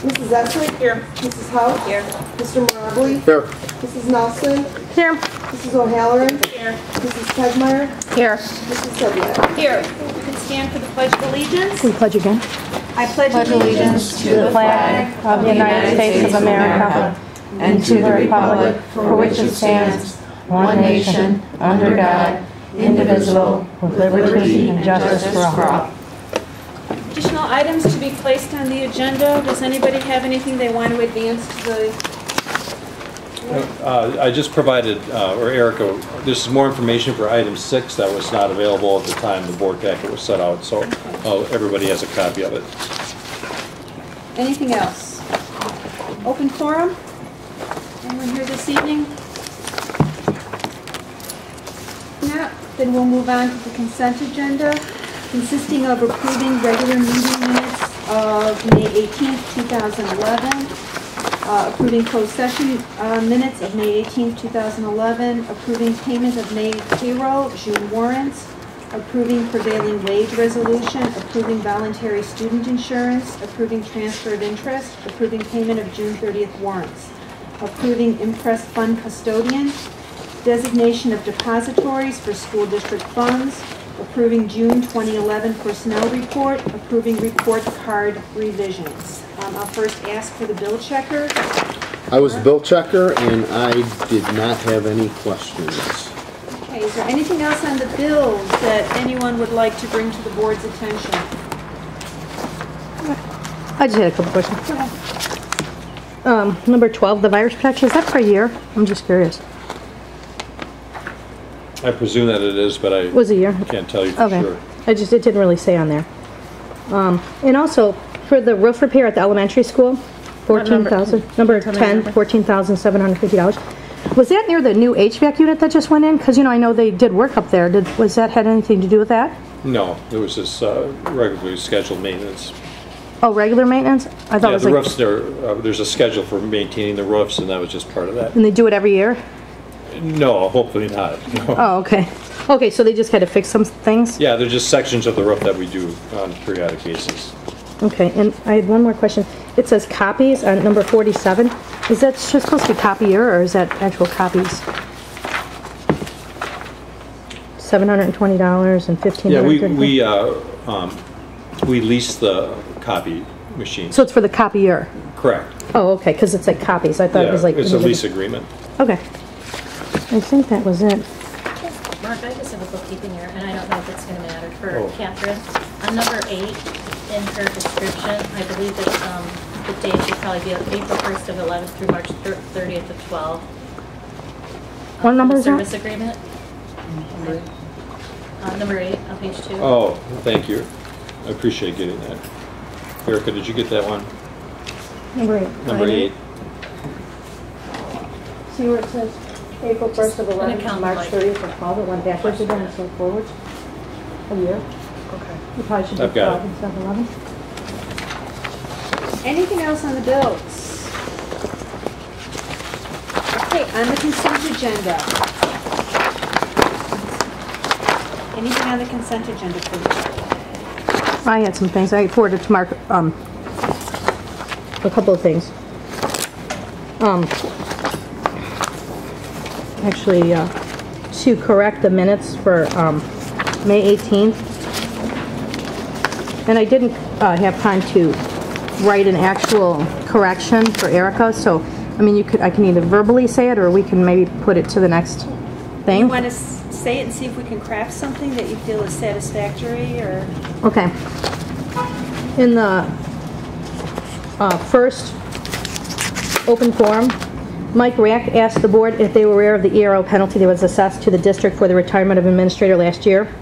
Mrs. Essig? Here. Mrs. Howe? Here. Mr. Maraboli? Here. Mrs. Nelson? Here. Mrs. O'Halloran? Here. Mrs. Tegmeyer? Here. Mrs. Sobiek? Here. You can stand for the Pledge of Allegiance. We pledge again. I pledge allegiance To the flag of the United States of America and to the republic for which it stands, one nation, under God, indivisible, with liberty and justice for all. Additional items to be placed on the agenda. Does anybody have anything they want to advance to the... I just provided, or Erica, this is more information for item 6 that was not available at the time the board packet was set out, so everybody has a copy of it. Anything else? Open forum? Anyone here this evening? No. Then we'll move on to the consent agenda, consisting of approving regular meeting minutes of May 18th, 2011, approving closed session minutes of May 18th, 2011, approving payment of May payroll, June warrants, approving prevailing wage resolution, approving voluntary student insurance, approving transfer of interest, approving payment of June 30th warrants, approving impressed fund custodian, designation of depositories for school district funds, approving June 2011 personnel report, approving report card revisions. I'll first ask for the bill checker. I was bill checker and I did not have any questions. Okay, is there anything else on the bills that anyone would like to bring to the board's attention? I just had a couple questions. Go ahead. Number 12, the virus protection, is that per year? I'm just curious. I presume that it is, but I Was it a year? can't tell you for Okay. sure. It didn't really say on there. And also, for the roof repair at the elementary school, $14,000, number 10, $14,750. Was that near the new HVAC unit that just went in? Because, you know, I know they did work up there. Was that had anything to do with that? No, it was just regularly scheduled maintenance. Oh, regular maintenance? I thought Yeah, it was the like... roofs, there's a schedule for maintaining the roofs, and that was just part of that. And they do it every year? No, hopefully not. No. Oh, okay. Okay, so they just had to fix some things? Yeah, they're just sections of the roof that we do on periodic basis. Okay, and I had one more question. It says copies on number 47. Is that just supposed to be copier, or is that actual copies? $720 and $1,530. Yeah, we lease the copy machines. So it's for the copier? Correct. Oh, okay, because it's like copies. I thought it was like... it's a lease agreement. Okay. I think that was it. Mark, I just have a bookkeeping error, and I don't know if it's going to matter for Oh. Catherine. On number 8, in her description, I believe that the date should probably be April 1st of 11 through March 30th of 12. What number is that? Service agreement. Number 8 on page 2. Oh, thank you. I appreciate getting that. Erica, did you get that one? Number 8. Number 8. See where it says April 1st of 11 to count March like- 30th of 12? It went backwards again instead of forwards. A year. Okay. You probably should do I've got 12 instead of 11. Anything else on the bills? Okay, on the consent agenda. Anything on the consent agenda, please? I had some things. I forwarded to Mark a couple of things. Actually, to correct the minutes for May 18th. And I didn't have time to write an actual correction for Erica, so I mean, I can either verbally say it or we can maybe put it to the next thing. You want to say it and see if we can craft something that you feel is satisfactory, or? Okay. In the first open forum, Mike Rack asked the board if they were aware of the ERO penalty that was assessed to the district for the retirement of administrator last year.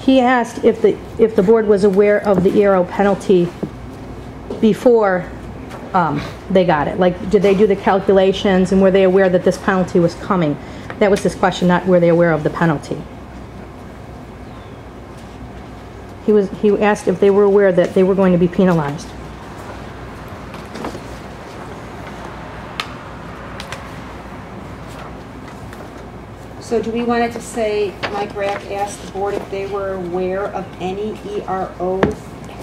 He asked if the board was aware of the ERO penalty before they got it. Like, did they do the calculations and were they aware that this penalty was coming? That was his question, not were they aware of the penalty. He asked if they were aware that they were going to be penalized. So do we want it to say, Mike Rack asked the board if they were aware of any ERO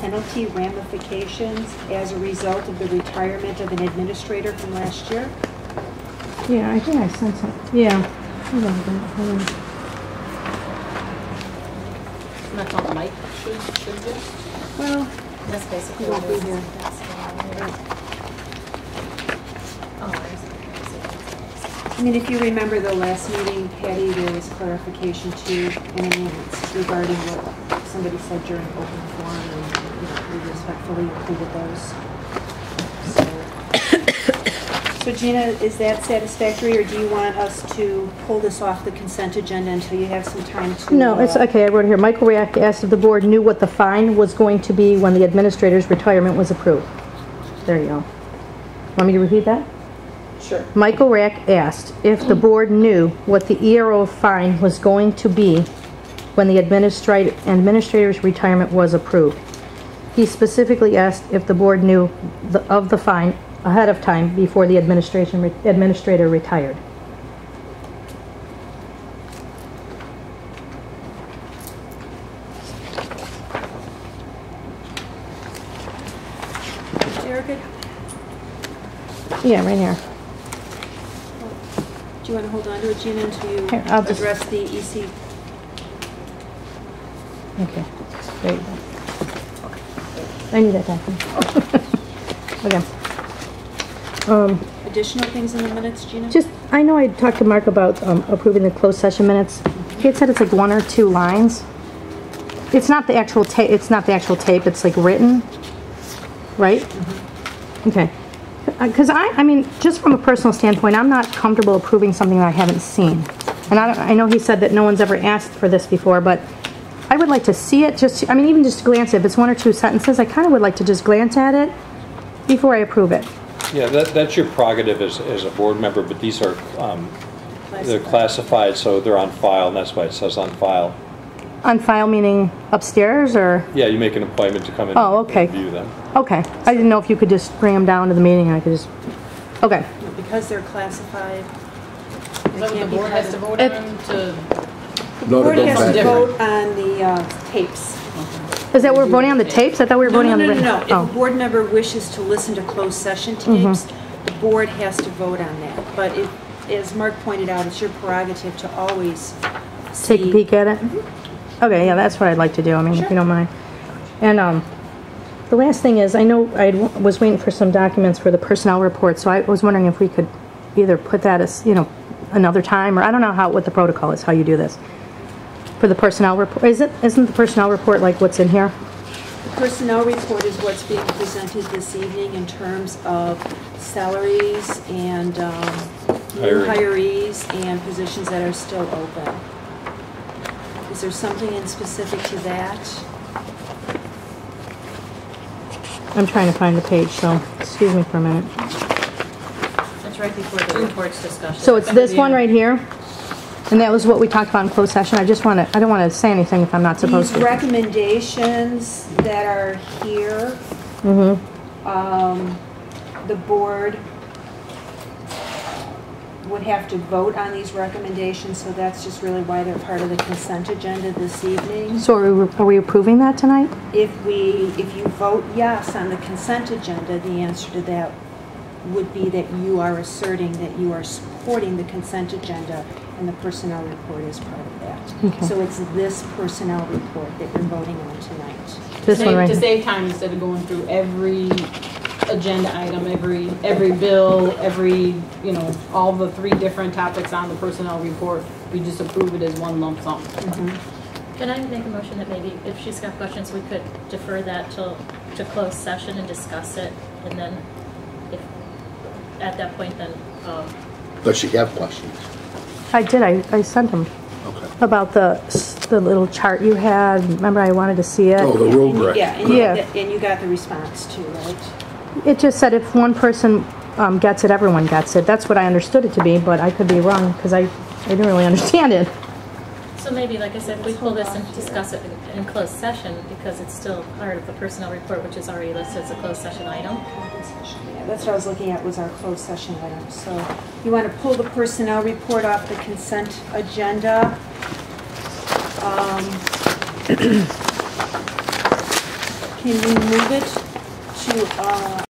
penalty ramifications as a result of the retirement of an administrator from last year. Yeah, I think I sent some, yeah. Hold on. And that's all Mike should do? Well, That's basically he what won't it be is. here. Oh, where is it? I mean, if you remember the last meeting, Patty, there was clarification too in a minute regarding what somebody said during open forum, and we respectfully included those. So Gina, is that satisfactory, or do you want us to pull this off the consent agenda until you have some time to? No, it's okay, I wrote it here. Michael Rack asked if the board knew what the fine was going to be when the administrator's retirement was approved. There you go. Want me to repeat that? Sure. Michael Rack asked if the board knew what the ERO fine was going to be when the administrator's retirement was approved. He specifically asked if the board knew of the fine ahead of time before the administrator retired. Erica, Yeah, right here. do you want to hold on to it, Gina, until you Here, I'll just- address the EC? Okay, there you go. I need that back. Okay. Additional things in the minutes, Gina? Just, I know I talked to Mark about approving the closed session minutes. He had said it's like 1 or 2 lines. It's not the actual tape, it's like written, right? Okay. Because I mean, just from a personal standpoint, I'm not comfortable approving something that I haven't seen. And I know he said that no one's ever asked for this before, but I would like to see it, just, I mean, even just glance at it. If it's 1 or 2 sentences, I kind of would like to just glance at it before I approve it. Yeah, that's your prerogative as a board member, but these are, they're classified, so they're on file, and that's why it says on file. On file meaning upstairs, or? Yeah, you make an appointment to come in Oh, okay. and view them. Okay. I didn't know if you could just bring them down to the meeting and I could just, okay. Because they're classified. Is that what the board has to vote It- on to? The No, board to go has to back. vote on the tapes. Is that we're voting on the tapes? I thought we were voting on the written. No. If Oh. a board member wishes to listen to closed session tapes, the board has to vote on that. But if, as Mark pointed out, it's your prerogative to always see. Take a peek at it? Okay, yeah, that's what I'd like to do, I mean, if you don't mind. And the last thing is, I know I was waiting for some documents for the personnel report, so I was wondering if we could either put that as, another time, or I don't know what the protocol is, how you do this. For the personnel report, isn't the personnel report like what's in here? The personnel report is what's being presented this evening in terms of salaries and new hirees and positions that are still open. Is there something in specific to that? I'm trying to find the page, so excuse me for a minute. It's right before the reports discussion. So it's this one right here, and that was what we talked about in closed session. I don't want to say anything if I'm not supposed These to. recommendations that are here, the board would have to vote on these recommendations, so that's just really why they're part of the consent agenda this evening. So are we approving that tonight? If you vote yes on the consent agenda, the answer to that would be that you are asserting that you are supporting the consent agenda, and the personnel report is part of that. Okay. So it's this personnel report that you're voting on tonight. This one right To here. save time instead of going through every agenda item, every bill, all the 3 different topics on the personnel report, we just approve it as one lump sum. Can I make a motion that maybe if she's got questions, we could defer that to closed session and discuss it, and then if, at that point then, Does she have questions? I did, I sent them Okay. about the little chart you had. Remember, I wanted to see it. Oh, the rubric. Yeah, and you got the response too, right? It just said if one person gets it, everyone gets it. That's what I understood it to be, but I could be wrong because I didn't really understand it. so maybe, like I said, if we pull this and discuss it in closed session, because it's still part of the personnel report, which is already listed as a closed session item. Yeah, that's what I was looking at, was our closed session item. So you want to pull the personnel report off the consent agenda. can we move it to,